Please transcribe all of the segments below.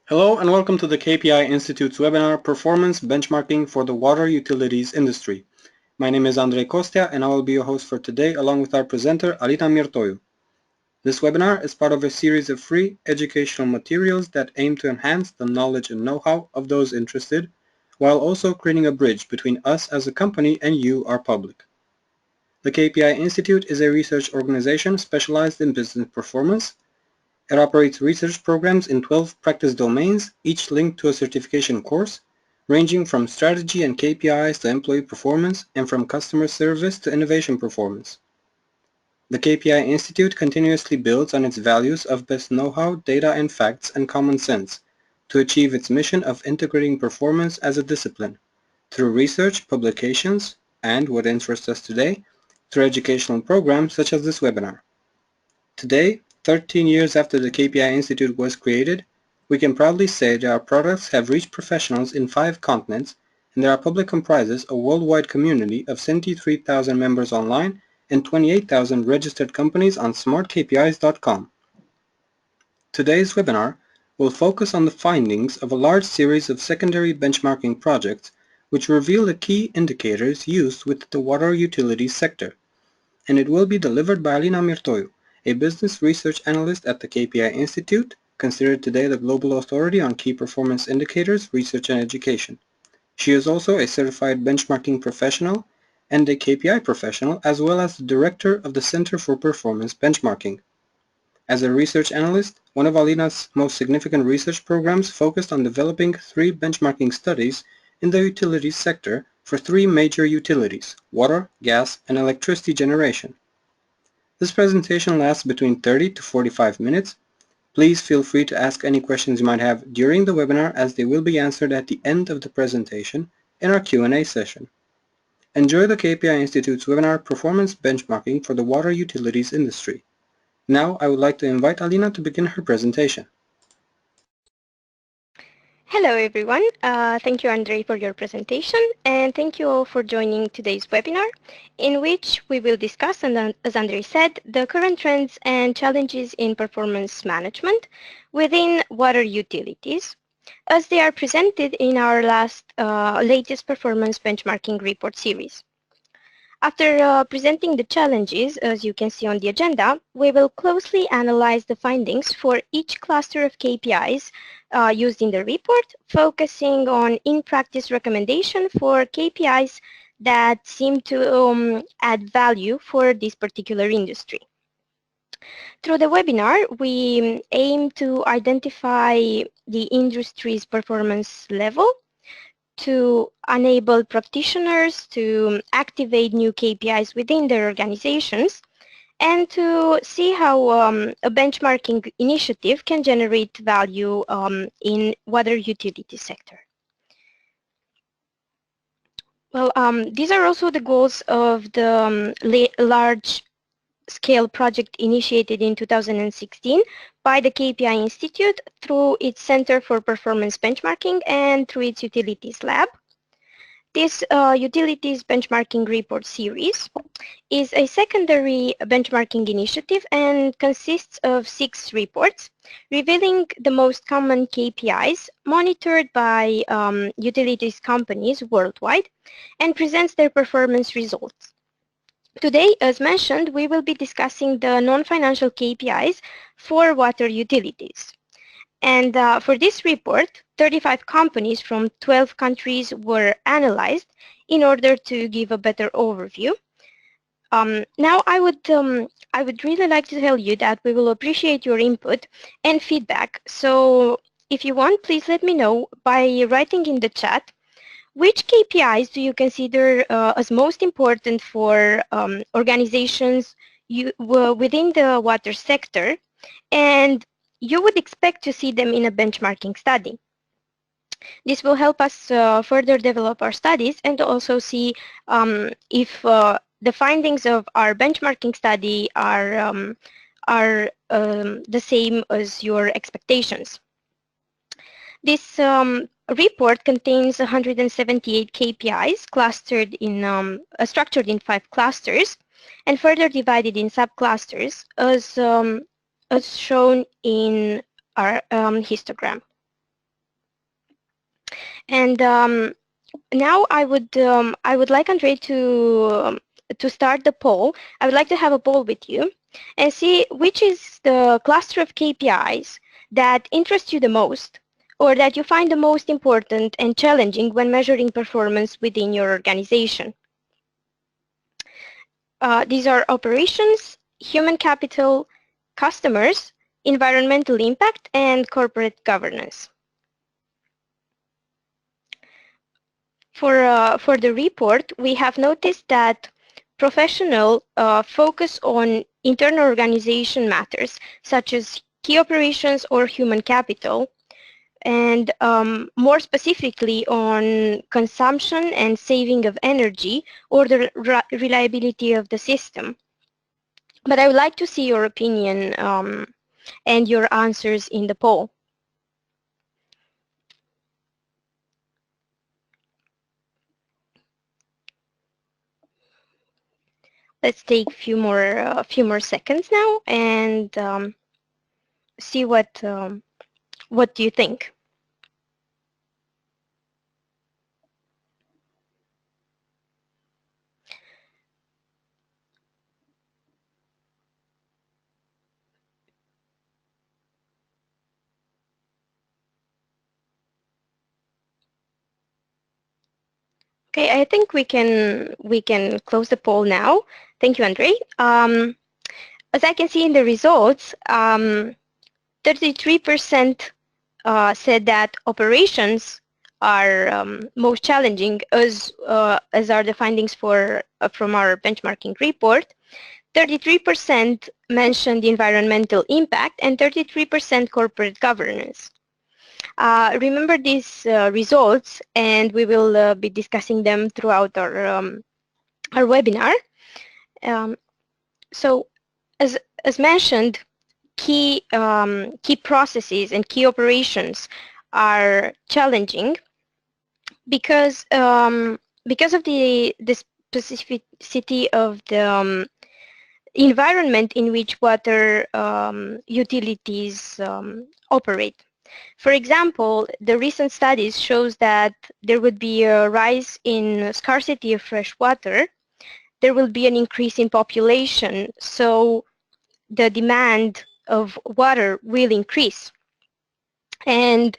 Hello and welcome to the KPI Institute's webinar, Performance Benchmarking for the Water Utilities Industry. My name is Andrei Kostia and I will be your host for today along with our presenter Alina Mirtoiu. This webinar is part of a series of free educational materials that aim to enhance the knowledge and know-how of those interested, while also creating a bridge between us as a company and you, our public. The KPI Institute is a research organization specialized in business performance. It operates research programs in 12 practice domains, each linked to a certification course, ranging from strategy and KPIs to employee performance and from customer service to innovation performance. The KPI Institute continuously builds on its values of best know-how, data and facts, and common sense to achieve its mission of integrating performance as a discipline through research, publications, and, what interests us today, through educational programs such as this webinar. Today, 13 years after the KPI Institute was created, we can proudly say that our products have reached professionals in 5 continents and that our public comprises a worldwide community of 73,000 members online and 28,000 registered companies on smartkpis.com. Today's webinar will focus on the findings of a large series of secondary benchmarking projects which reveal the key indicators used with the water utilities sector, and it will be delivered by Alina Mirtoiu, a business research analyst at the KPI Institute, considered today the global authority on key performance indicators, research and education. She is also a certified benchmarking professional and a KPI professional, as well as the director of the Center for Performance Benchmarking. As a research analyst, one of Alina's most significant research programs focused on developing 3 benchmarking studies in the utilities sector for 3 major utilities: water, gas, and electricity generation. This presentation lasts between 30 to 45 minutes. Please feel free to ask any questions you might have during the webinar, as they will be answered at the end of the presentation in our Q&A session. Enjoy the KPI Institute's webinar, Performance Benchmarking for the Water Utilities Industry. Now I would like to invite Alina to begin her presentation. Hello everyone, thank you Andrei for your presentation, and thank you all for joining today's webinar, in which we will discuss, as Andrei said, the current trends and challenges in performance management within water utilities, as they are presented in our latest performance benchmarking report series. After presenting the challenges, as you can see on the agenda, we will closely analyze the findings for each cluster of KPIs used in the report, focusing on in-practice recommendation for KPIs that seem to add value for this particular industry. Through the webinar, we aim to identify the industry's performance level, to enable practitioners to activate new KPIs within their organizations, and to see how a benchmarking initiative can generate value in water utility sector. Well, these are also the goals of the large-scale project initiated in 2016 by the KPI Institute through its Center for Performance Benchmarking and through its Utilities Lab. This Utilities Benchmarking Report Series is a secondary benchmarking initiative and consists of 6 reports revealing the most common KPIs monitored by utilities companies worldwide and presents their performance results. Today, as mentioned, we will be discussing the non-financial KPIs for water utilities. And for this report, 35 companies from 12 countries were analyzed in order to give a better overview. Now I would really like to tell you that we will appreciate your input and feedback. So if you want, please let me know by writing in the chat which KPIs do you consider as most important for organizations within the water sector, and you would expect to see them in a benchmarking study. This will help us further develop our studies and also see if the findings of our benchmarking study are the same as your expectations. This report contains 178 KPIs clustered in structured in 5 clusters and further divided in subclusters as shown in our histogram. And now I would like Andre to start the poll. I would like to have a poll with you and see which is the cluster of KPIs that interest you the most or that you find the most important and challenging when measuring performance within your organization. These are operations, human capital, customers, environmental impact, and corporate governance. For the report, we have noticed that professional focus on internal organization matters, such as key operations or human capital, and more specifically on consumption and saving of energy or the reliability of the system. But I would like to see your opinion and your answers in the poll. Let's take a few more seconds now and see what do you think. Okay, I think we can close the poll now. Thank you, Andre. As I can see in the results, 33% said that operations are most challenging, as are the findings from our benchmarking report. 33% mentioned environmental impact and 33% corporate governance. Remember these results, and we will be discussing them throughout our webinar. So, as mentioned, key processes and key operations are challenging because of the specificity of the environment in which water utilities operate. For example, the recent studies shows that there would be a rise in scarcity of fresh water. There will be an increase in population, so the demand of water will increase. And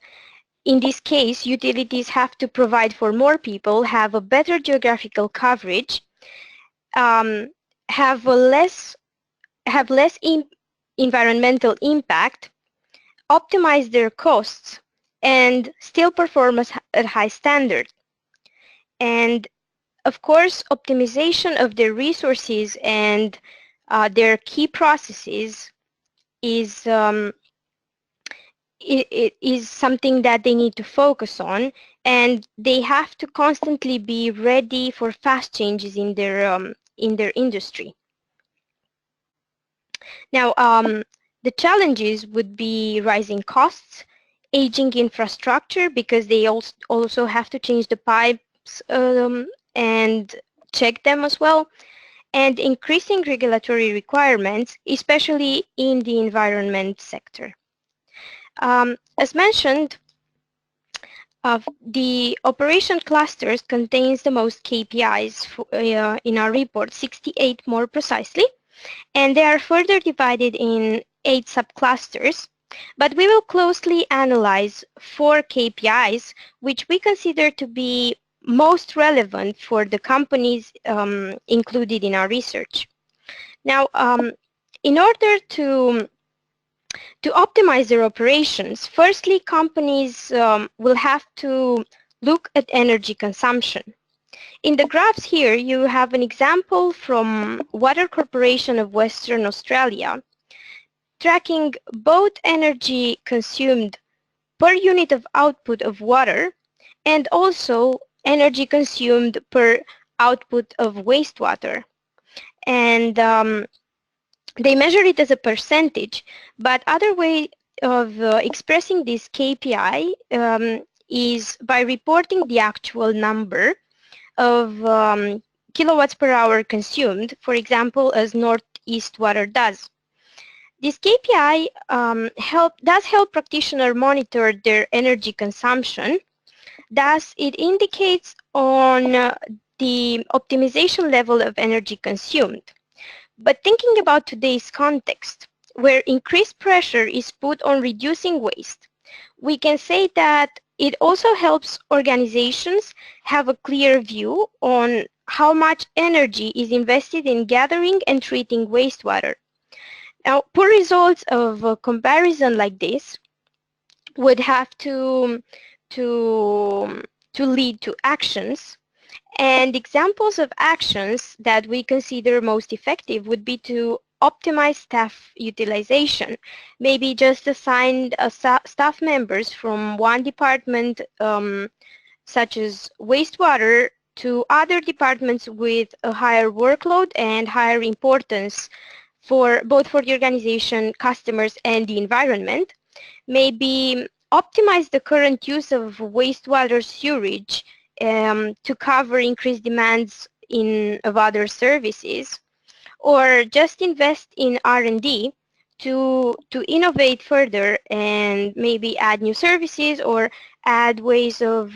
in this case, utilities have to provide for more people, have a better geographical coverage, have less environmental impact, optimize their costs, and still perform at high standard. And of course, optimization of their resources and their key processes is it is something that they need to focus on, and they have to constantly be ready for fast changes in their industry. Now, the challenges would be rising costs, aging infrastructure because they also have to change the pipes and check them as well, and increasing regulatory requirements, especially in the environment sector. As mentioned, the operation clusters contains the most KPIs in our report, 68 more precisely, and they are further divided in 8 subclusters. But we will closely analyze 4 KPIs, which we consider to be most relevant for the companies included in our research. Now, in order to optimize their operations, firstly, companies will have to look at energy consumption. In the graphs here, you have an example from Water Corporation of Western Australia, tracking both energy consumed per unit of output of water and also energy consumed per output of wastewater. And they measure it as a percentage, but other way of expressing this KPI is by reporting the actual number of kilowatts per hour consumed, for example, as Northeast Water does. This KPI does help practitioners monitor their energy consumption, Thus, it indicates on the optimization level of energy consumed. But thinking about today's context, where increased pressure is put on reducing waste, we can say that it also helps organizations have a clear view on how much energy is invested in gathering and treating wastewater. Now, poor results of a comparison like this would have to, to lead to actions. And examples of actions that we consider most effective would be to optimize staff utilization. Maybe just assign staff members from one department, such as wastewater, to other departments with a higher workload and higher importance for both for the organization, customers, and the environment. Maybe optimize the current use of wastewater sewage to cover increased demands of other services, or just invest in R&D to innovate further and maybe add new services or add ways of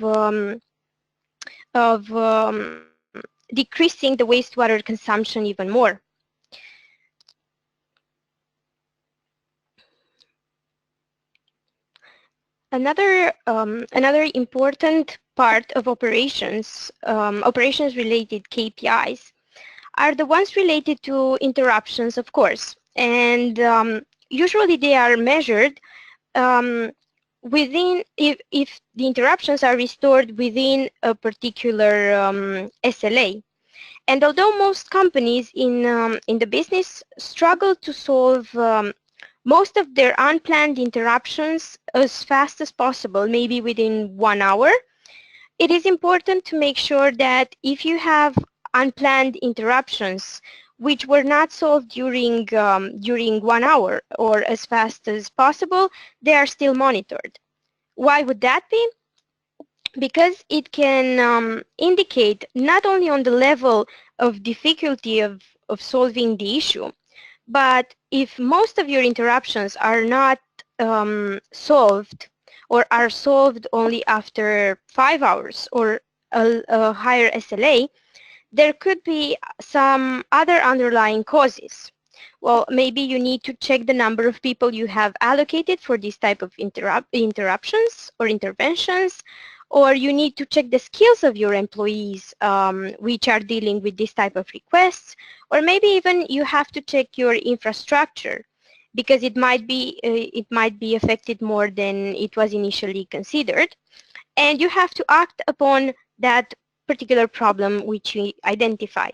decreasing the wastewater consumption even more. Another important part of operations related KPIs are the ones related to interruptions, of course, and usually they are measured um, within if the interruptions are restored within a particular SLA. And although most companies in the business struggle to solve most of their unplanned interruptions as fast as possible, maybe within 1 hour, it is important to make sure that if you have unplanned interruptions which were not solved during 1 hour or as fast as possible, they are still monitored. Why would that be? Because it can indicate not only on the level of difficulty of solving the issue, but if most of your interruptions are not solved or are solved only after 5 hours or a higher SLA, there could be some other underlying causes. Well, maybe you need to check the number of people you have allocated for this type of interruptions or interventions, or you need to check the skills of your employees which are dealing with this type of requests, or maybe even you have to check your infrastructure because it might be affected more than it was initially considered, and you have to act upon that particular problem which you identify.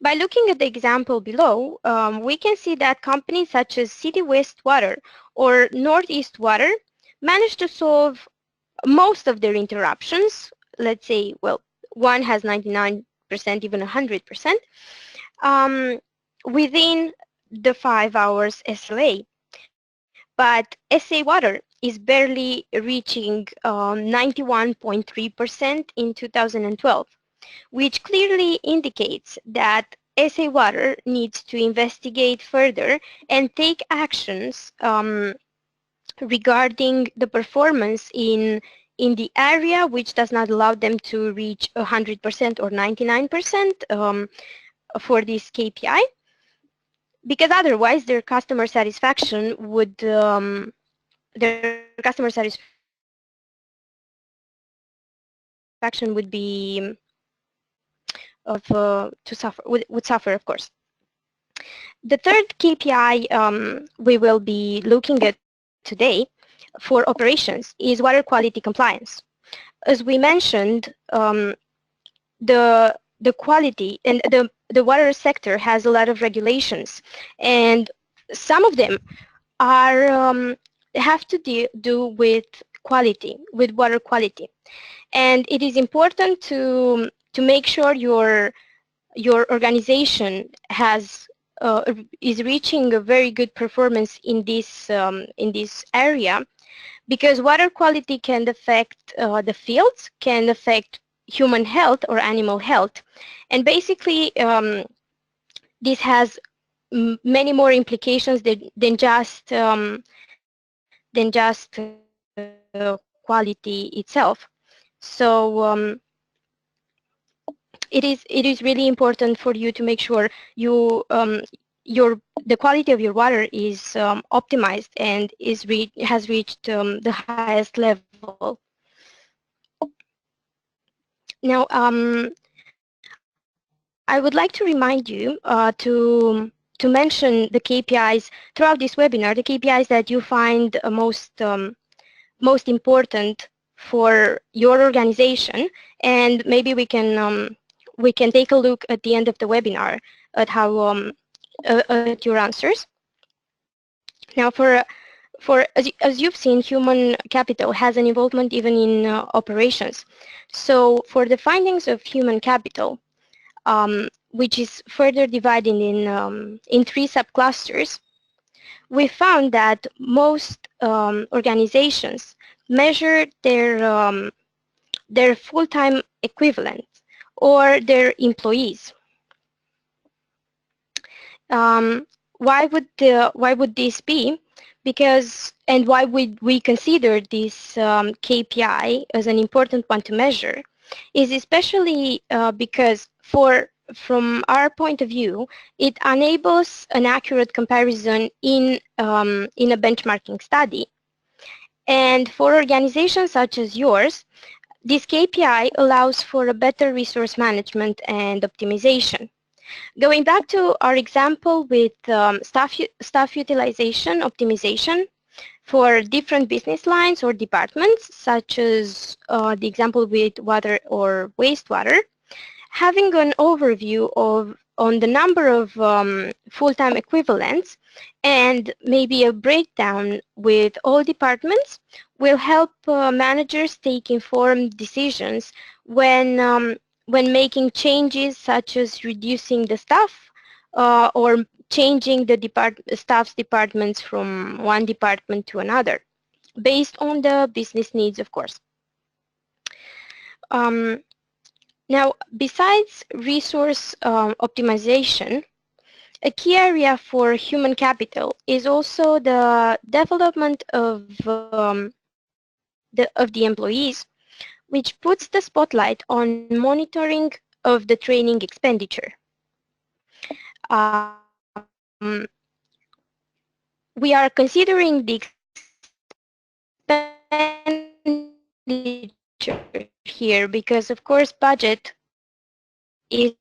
By looking at the example below, we can see that companies such as City Wastewater or Northeast Water managed to solve most of their interruptions. Let's say, well, one has 99%, even 100%, within the 5 hours SLA. But SA Water is barely reaching 91.3% in 2012, which clearly indicates that SA Water needs to investigate further and take actions regarding the performance in the area which does not allow them to reach 100% or 99% for this KPI, because otherwise their customer satisfaction would be would suffer, of course. The third KPI we will be looking at today for operations is water quality compliance. As we mentioned, the quality and the water sector has a lot of regulations, and some of them are have to do with quality, with water quality, and it is important to make sure your organization is reaching a very good performance in this area, because water quality can affect the fields, can affect human health or animal health, and basically this has many more implications than just quality itself. So it is really important for you to make sure you the quality of your water is optimized and has reached the highest level. Now, I would like to remind you to mention the KPIs throughout this webinar, the KPIs that you find most important for your organization, and maybe we can take a look at the end of the webinar at how at your answers. Now, as you've seen, human capital has an involvement even in operations. So for the findings of human capital, which is further divided in three subclusters, we found that most organizations measure their full-time equivalent or their employees. Um, why would this be? Because, and why would we consider this KPI as an important one to measure, is especially because from our point of view, it enables an accurate comparison in a benchmarking study. And for organizations such as yours, this KPI allows for a better resource management and optimization. Going back to our example with staff utilization optimization for different business lines or departments, such as the example with water or wastewater, having an overview on the number of full-time equivalents and maybe a breakdown with all departments will help managers take informed decisions when making changes such as reducing the staff or changing the staff's departments from one department to another, based on the business needs, of course. Um, Now, besides resource optimization, a key area for human capital is also the development of the employees, which puts the spotlight on monitoring of the training expenditure. Um, we are considering the expenditure here because, of course, budget is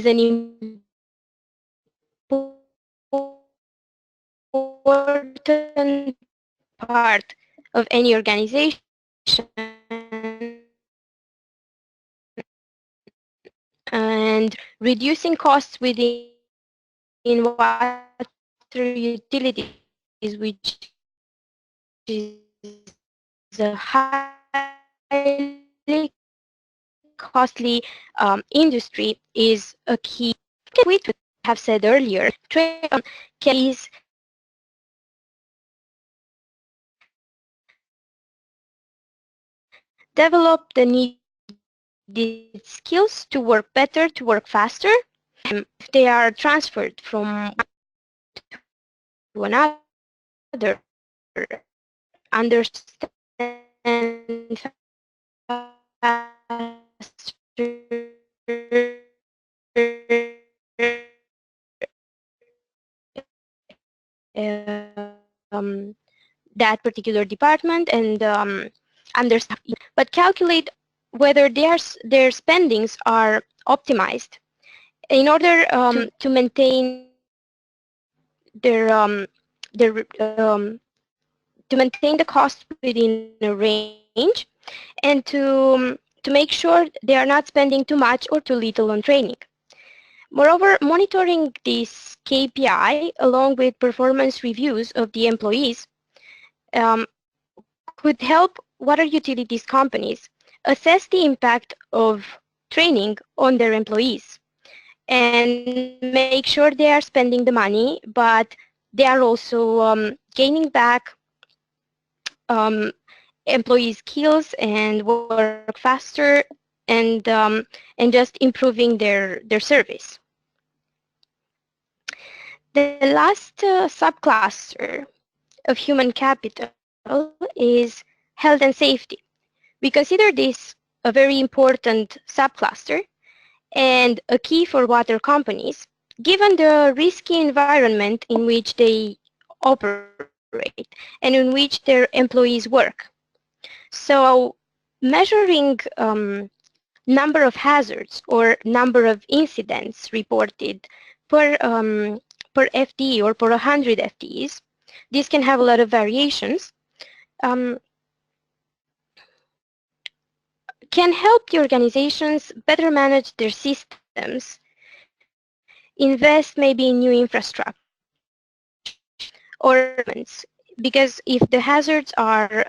an important part of any organization, and reducing costs within water utilities, which is a highly costly industry, is a key. We have said earlier, is develop the needed skills to work better, to work faster. If they are transferred from to another, understand that particular department and understand, but calculate whether their spendings are optimized in order to maintain their to maintain the cost within a range, and to make sure they are not spending too much or too little on training. Moreover, monitoring this KPI along with performance reviews of the employees um, could help water utilities companies assess the impact of training on their employees and make sure they are spending the money, but they are also gaining back um, employee skills and work faster and just improving their service. The last subcluster of human capital is health and safety. We consider this a very important subcluster and a key for water companies, given the risky environment in which they operate and in which their employees work. So measuring number of hazards or number of incidents reported per FTE or per 100 FTEs, this can have a lot of variations, um, can help the organizations better manage their systems, invest maybe in new infrastructure or because if the hazards are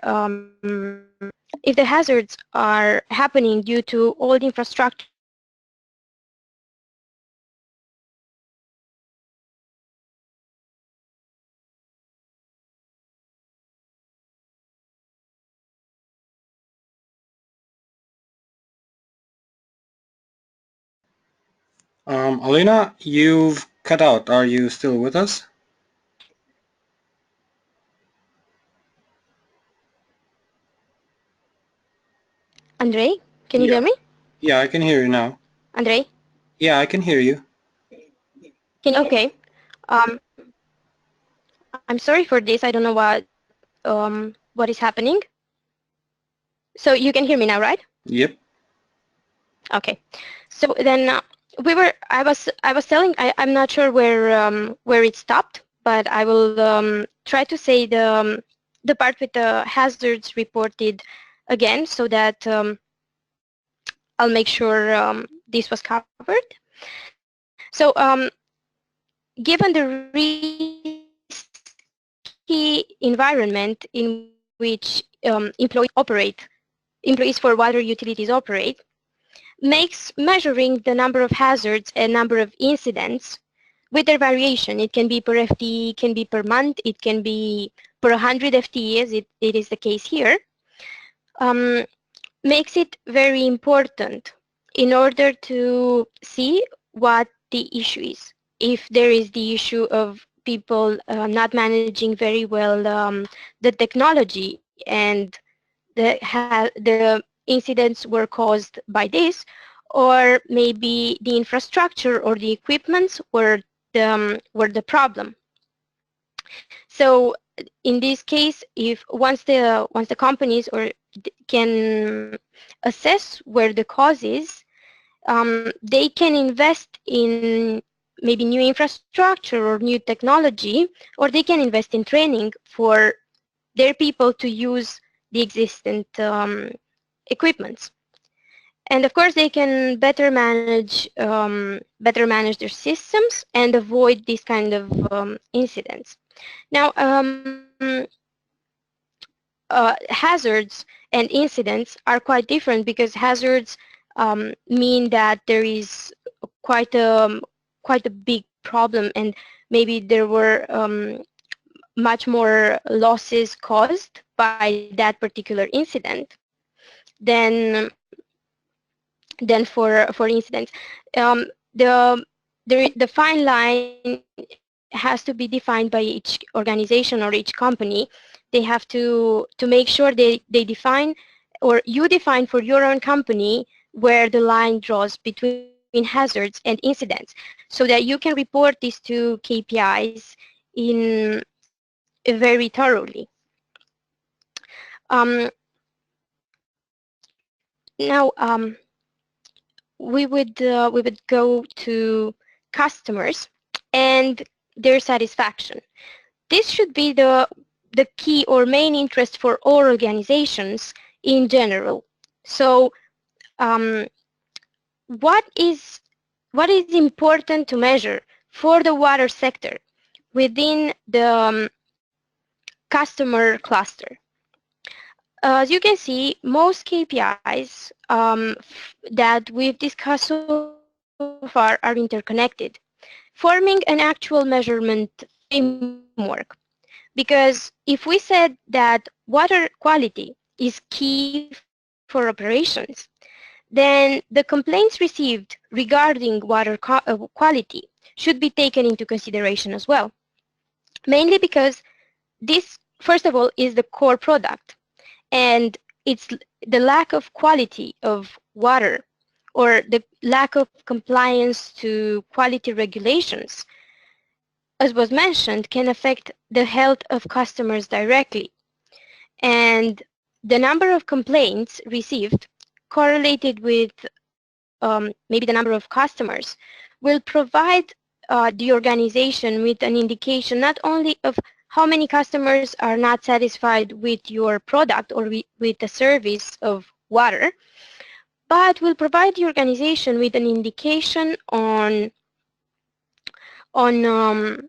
happening due to old infrastructure or due to old equipment, Alina, you've cut out. Are you still with us? Andrei, can you hear Yeah. me? Yeah, I can hear you now. Andrei, Yeah, I can hear you. okay. Um, I'm sorry for this. I don't know what is happening. So you can hear me now, right? Yep. Okay. So then I was telling, I'm not sure where it stopped, but I will try to say the part with the hazards reported again so that I'll make sure this was covered. So given the risky environment in which employees for water utilities operate, makes measuring the number of hazards and number of incidents with their variation. It can be per FTE, it can be per month, it can be per 100 FTE as it is the case here, um, makes it very important in order to see what the issue is. If there is the issue of people not managing very well the technology and the incidents were caused by this, or maybe the infrastructure or the equipments were the problem. So in this case, if once the companies or can assess where the cause is, they can invest in maybe new infrastructure or new technology, or they can invest in training for their people to use the existing equipments. And of course, they can better manage their systems and avoid these kind of incidents. Now, hazards and incidents are quite different because hazards mean that there is quite a big problem, and maybe there were much more losses caused by that particular incident than for incidents. Um, the the fine line has to be defined by each organization or each company. They have to make sure they define, or you define for your own company where the line draws between hazards and incidents, so that you can report these two KPIs in very thoroughly. Um, Now, we would go to customers and their satisfaction. This should be the key or main interest for all organizations in general. So, um, what is what is important to measure for the water sector within the customer cluster? As you can see, most KPIs that we've discussed so far are interconnected, forming an actual measurement framework. Because if we said that water quality is key for operations, then the complaints received regarding water quality should be taken into consideration as well. Mainly because this first of all, is the core product, and it's the lack of quality of water or the lack of compliance to quality regulations, as was mentioned, can affect the health of customers directly. And the number of complaints received correlated with maybe the number of customers will provide the organization with an indication not only of how many customers are not satisfied with your product or with the service of water, but will provide the organization with an indication on um,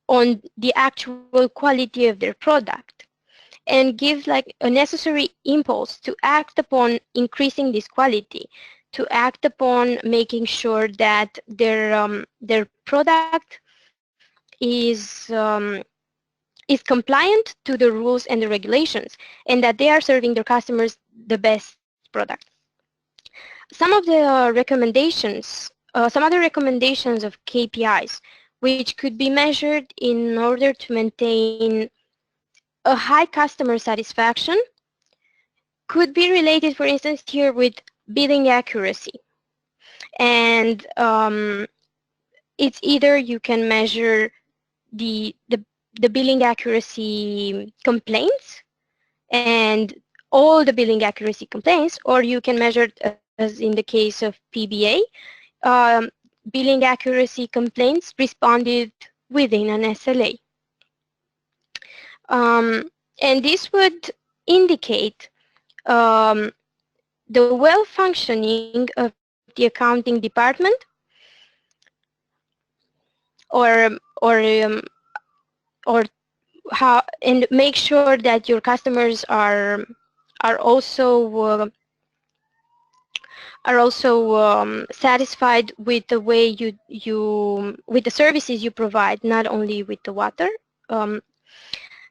on the actual quality of their product, and give like a necessary impulse to act upon increasing this quality, to act upon making sure that their product is compliant to the rules and the regulations, and that they are serving their customers the best product. Some of the some other recommendations of KPIs, which could be measured in order to maintain a high customer satisfaction, could be related, for instance, here with billing accuracy. And it's either you can measure the, the, the billing accuracy complaints and all the billing accuracy complaints, or you can measure it as in the case of PBA, um, billing accuracy complaints responded within an SLA. And this would indicate the well-functioning of the accounting department, or or um, or how, and make sure that your customers are also satisfied with the way you with the services you provide, not only with the water. Um,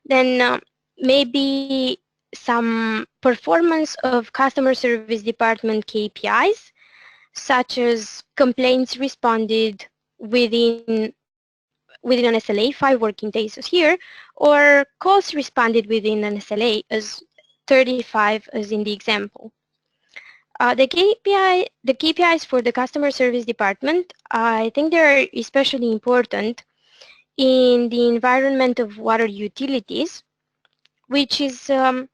then maybe some performance of customer service department KPIs, such as complaints responded within an SLA, 5 working days as here, or calls responded within an SLA as 35 as in the example. The KPIs for the customer service department, I think they are especially important in the environment of water utilities, which is a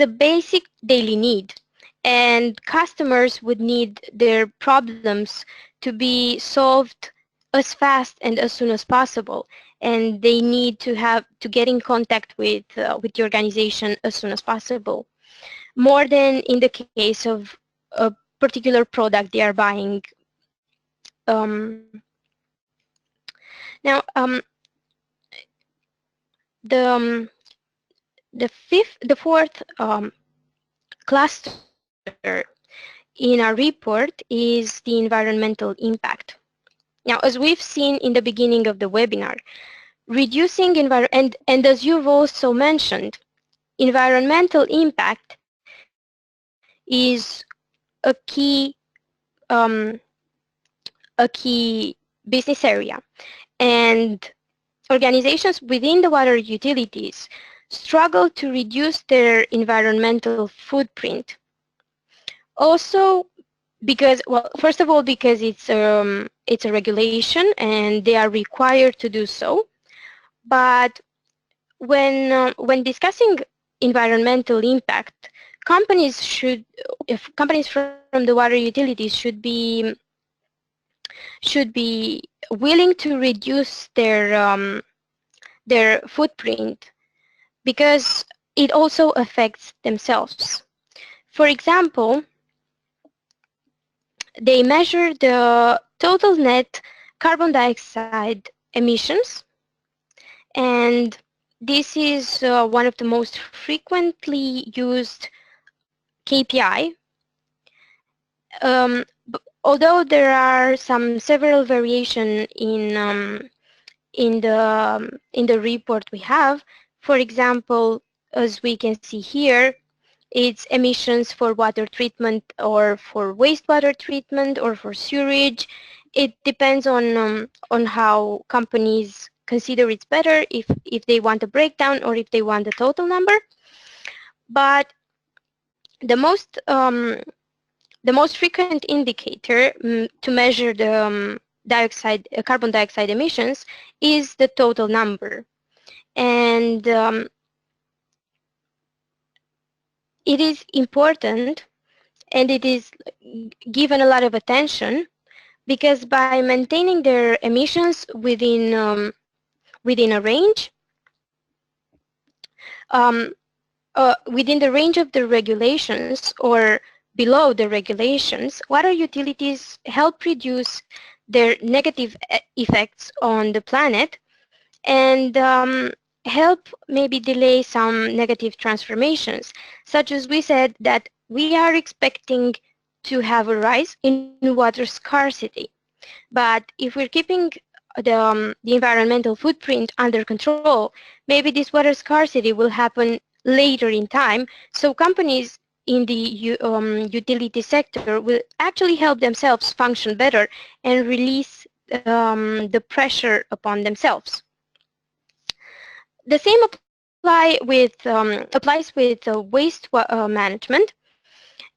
basic daily need, and customers would need their problems to be solved as fast and as soon as possible, and they need to get in contact with the organization as soon as possible, more than in the case of a particular product they are buying. Um, now, the um, the fourth cluster in our report is the environmental impact. Now, as we've seen in the beginning of the webinar, reducing and as you've also mentioned, environmental impact is a um, key business area, and organizations within the water utilities struggle to reduce their environmental footprint. Also, because, well, first of all, because it's a regulation and they are required to do so. But when discussing environmental impact, companies should, if companies from the water utilities should be willing to reduce their footprint, because it also affects themselves. For example, they measure the total net carbon dioxide emissions, and this is one of the most frequently used KPI. Although there are several variation in the report we have. For example, as we can see here, it's emissions for water treatment or for wastewater treatment or for sewage. It depends on how companies consider it's better, if they want a breakdown or if they want the total number. But the most frequent indicator to measure the carbon dioxide emissions is the total number. And it is important, and it is given a lot of attention, because by maintaining their emissions within a range, within the range of the regulations or below the regulations, water utilities help reduce their negative effects on the planet, and help maybe delay some negative transformations, such as we said that we are expecting to have a rise in water scarcity. But if we're keeping the environmental footprint under control, maybe this water scarcity will happen later in time. So companies in the utility sector will actually help themselves function better and release the pressure upon themselves. The same applies with waste management,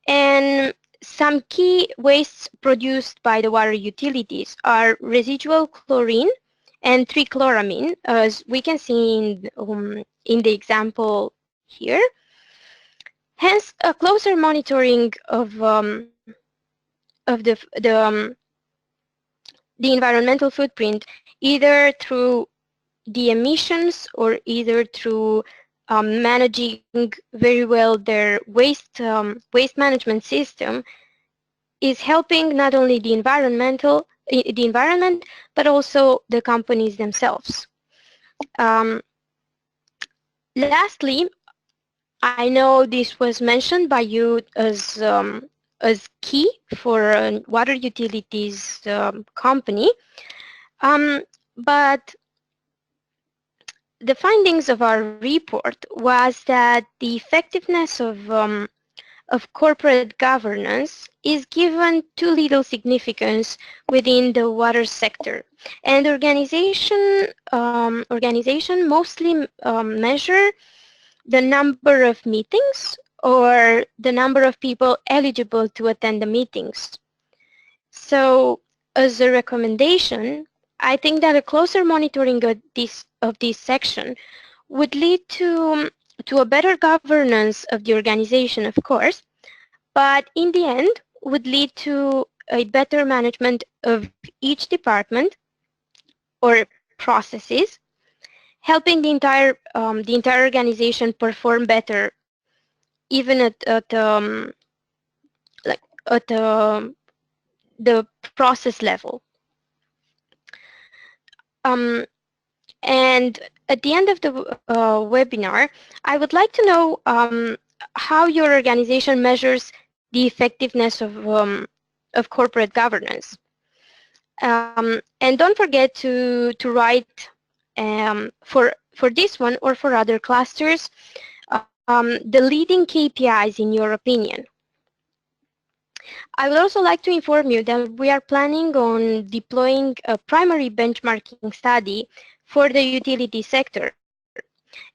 and some key wastes produced by the water utilities are residual chlorine and trichloramine, as we can see in the example here. Hence, a closer monitoring of the environmental footprint, either through the emissions or either through managing very well their waste management system, is helping not only the environment, but also the companies themselves. Lastly, I know this was mentioned by you as key for a water utilities company, but the findings of our report was that the effectiveness of corporate governance is given too little significance within the water sector, and organization mostly measure the number of meetings or the number of people eligible to attend the meetings. So, as a recommendation, I think that a closer monitoring of this section would lead to a better governance of the organization, of course, but in the end would lead to a better management of each department or processes, helping the entire organization perform better, even at the process level. And at the end of the webinar, I would like to know how your organization measures the effectiveness of corporate governance. And don't forget to write for this one or for other clusters the leading KPIs in your opinion. I would also like to inform you that we are planning on deploying a primary benchmarking study for the utility sector.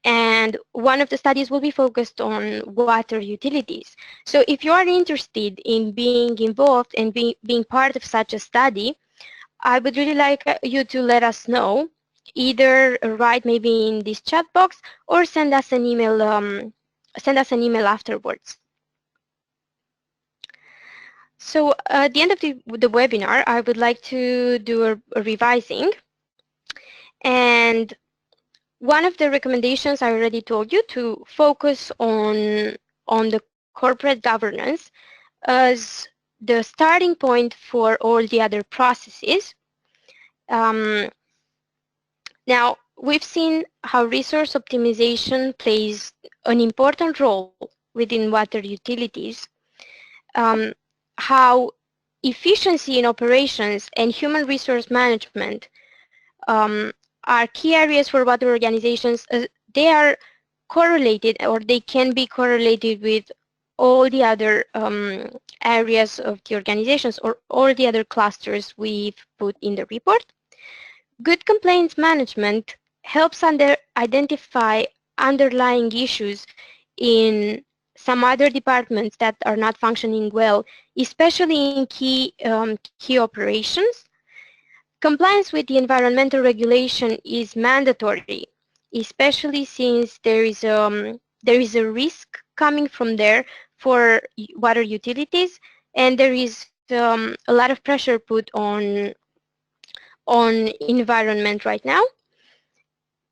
And one of the studies will be focused on water utilities. So if you are interested in being involved and being part of such a study, I would really like you to let us know. Either write maybe in this chat box or send us an email afterwards. So at the end of the webinar, I would like to do a revising. And one of the recommendations I already told you, to focus on the corporate governance as the starting point for all the other processes. Now, we've seen how resource optimization plays an important role within water utilities, how efficiency in operations and human resource management are key areas for water organizations. They are correlated, or they can be correlated with all the other areas of the organizations or all the other clusters we've put in the report. Good complaints management helps identify underlying issues in some other departments that are not functioning well, especially in key operations. Compliance with the environmental regulation is mandatory, especially since there is a risk coming from there for water utilities, and there is a lot of pressure put on environment right now.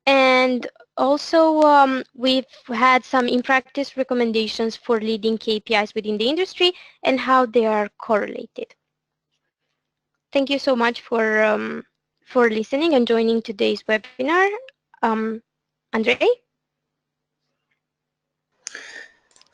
And also, we've had some in-practice recommendations for leading KPIs within the industry and how they are correlated. Thank you so much for listening and joining today's webinar. Andre?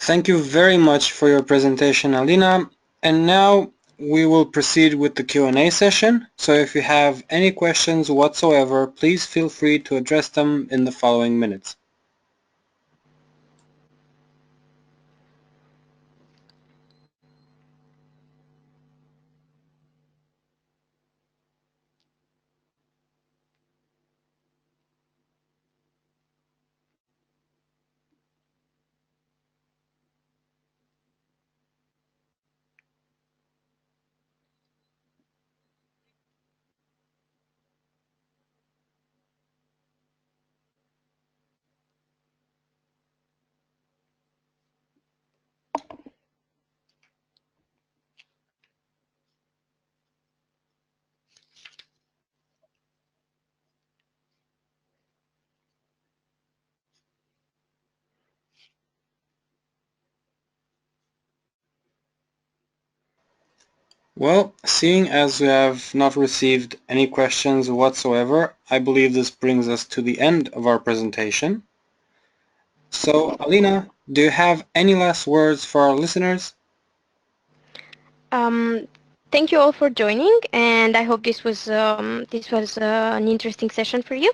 Thank you very much for your presentation, Alina. And now we will proceed with the Q&A session. So if you have any questions whatsoever, please feel free to address them in the following minutes. Well, seeing as we have not received any questions whatsoever, I believe this brings us to the end of our presentation. So, Alina, do you have any last words for our listeners? Um, Thank you all for joining, and I hope this was an interesting session for you.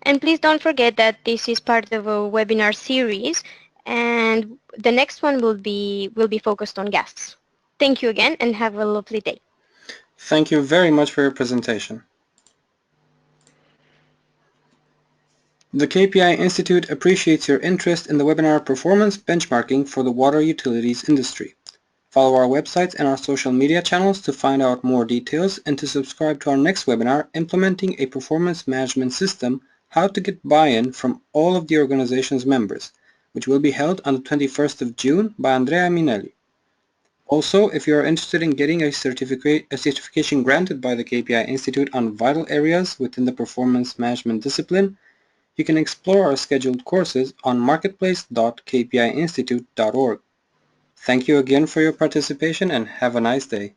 And please don't forget that this is part of a webinar series, and the next one will be focused on gas. Thank you again, and have a lovely day. Thank you very much for your presentation. The KPI Institute appreciates your interest in the webinar performance benchmarking for the water utilities industry. Follow our websites and our social media channels to find out more details and to subscribe to our next webinar, Implementing a Performance Management System, How to Get Buy-in from all of the organization's members, which will be held on the 21st of June by Andrea Minelli. Also, if you are interested in getting a certification granted by the KPI Institute on vital areas within the performance management discipline, you can explore our scheduled courses on marketplace.kpiinstitute.org. Thank you again for your participation and have a nice day.